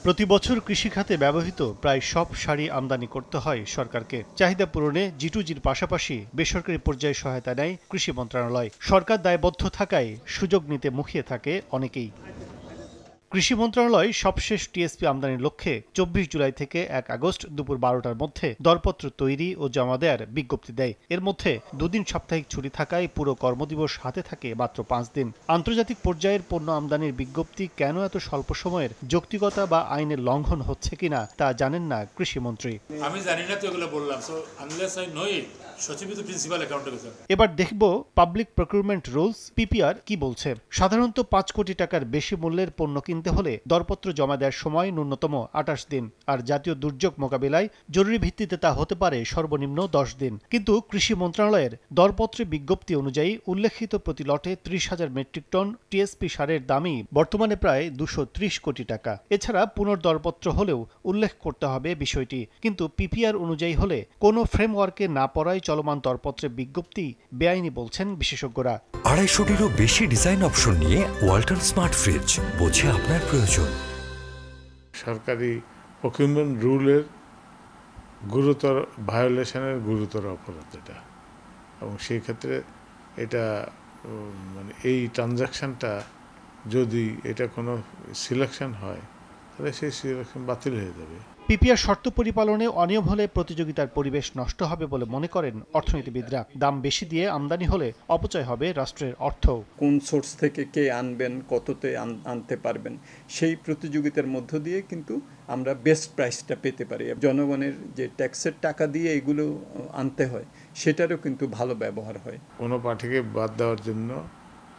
প্রতি বছর কৃষিখাতে ব্যবহৃত প্রায় সব সারই আমদানি করতে হয় সরকারকে। চাহিদা পূরণে জিটুজির পাশাপাশি বেসরকারি পর্যায়ে সহায়তা নেয় কৃষি মন্ত্রণালয়। সরকার দায়বদ্ধ থাকায় সুযোগ নিতে মুখিয়ে থাকে অনেকেই। কৃষি মন্ত্রণালয় সবশেষ টিএসপি আমদানির লক্ষ্যে ২৪ জুলাই থেকে ১ আগস্ট দুপুর ১২টার মধ্যে দরপত্র তৈরি ও জমা দেওয়ার বিজ্ঞপ্তি দেয়। এর মধ্যে দুদিন সাপ্তাহিক ছুটি থাকায় পুরো কর্মদিবস হাতে থাকে মাত্র ৫ দিন। আন্তর্জাতিক পর্যায়ের পণ্য আমদানির বিজ্ঞপ্তি কেন এত স্বল্প সময়ের, যৌক্তিকতা বা আইনের লঙ্ঘন হচ্ছে কিনা তা জানেন না কৃষিমন্ত্রী। আমি জানি না তো এগুলো বললাম, সো আনলেস আই নো ইট, সচিব তো প্রিন্সিপাল অ্যাকাউন্টেবল। এবার দেখব পাবলিক প্রকিউরমেন্ট রুলস পিপিআর কি বলছে। সাধারণত ৫ কোটি টাকার বেশি মূল্যের পণ্য কিনতে হলে দরপত্র জমা দেওয়ার সময় ন্যূনতম ২৮ দিন, আর জাতীয় দুর্যোগ মোকাবিলায় জরুরি ভিত্তিতে তা হতে পারে সর্বনিম্ন ১০ দিন। কিন্তু কৃষি মন্ত্রণালয়ের দরপত্রে বিজ্ঞপ্তি অনুযায়ী উল্লেখিত প্রতি লটে ৩০,০০০ মেট্রিক টন টিএসপি সারের দামই বর্তমানে প্রায় ২৩০ কোটি টাকা। এছাড়া পুনর্দরপত্র হলেও উল্লেখ করতে হবে বিষয়টি। কিন্তু পিপিআর অনুযায়ী হলে কোনো ফ্রেমওয়ার্কে না পড়ায় চলমান দরপত্রের বিজ্ঞপ্তি বেআইনি বলছেন বিশেষজ্ঞরা। ২৫০টিরও বেশি ডিজাইন অপশন নিয়ে ওয়ালটন স্মার্ট ফ্রিজ, বোঝে আপনার প্রয়োজন। সরকারি প্রকিউরমেন্ট রুলের গুরুতর ভায়োলেশনের গুরুতর অপরাধ এটা, এবং সেই ক্ষেত্রে এটা মানে এই ট্রানজাকশনটা যদি এটা কোনো সিলেকশন হয় তাহলে সেই সিলেকশন বাতিল হয়ে যাবে। পিপিআর শর্ত পরিপালনে অনিয়ম হলে প্রতিযোগিতার পরিবেশ নষ্ট হবে বলে মনে করেন অর্থনীতিবিদরা। দাম বেশি দিয়ে আমদানি হলে অপচয় হবে রাষ্ট্রের অর্থ। কোন সোর্স থেকে কে আনবেন, কততে আনতে পারবেন, সেই প্রতিযোগিতার মধ্য দিয়ে কিন্তু আমরা বেস্ট প্রাইসটা পেতে পারি। জনগণের যে ট্যাক্সের টাকা দিয়ে এগুলো আনতে হয় সেটারও কিন্তু ভালো ব্যবহার হয়। কোনো পার্টিকে বাদ দেওয়ার জন্য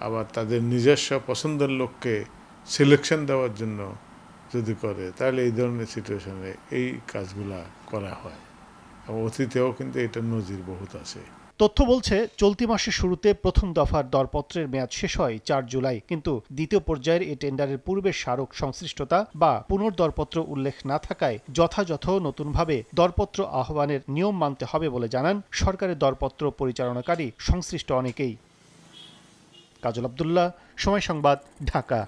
আবার তাদের নিজস্ব পছন্দের লোককে সিলেকশন দেওয়ার জন্য যদি করে, তাহলে এই ধরনের সিচুয়েশনে এই কাজগুলা করা হয়। অতীতেও কিন্তু এটা নজির বহুত আছে। তথ্য বলছে চলতি মাসের শুরুতে প্রথম দফার দরপত্রের মেয়াদ শেষ হয় ৪ জুলাই। কিন্তু দ্বিতীয় পর্যায়ের এই টেন্ডারের পূর্বের স্মারক সংশ্লিষ্টতা বা পুনর্দরপত্র উল্লেখ না থাকায় যথাযথ নতুনভাবে দরপত্র আহ্বানের নিয়ম মানতে হবে বলে জানান সরকারের দরপত্র পরিচালনাকারী সংশ্লিষ্ট অনেকেই। কাজল আব্দুল্লাহ, সময় সংবাদ, ঢাকা।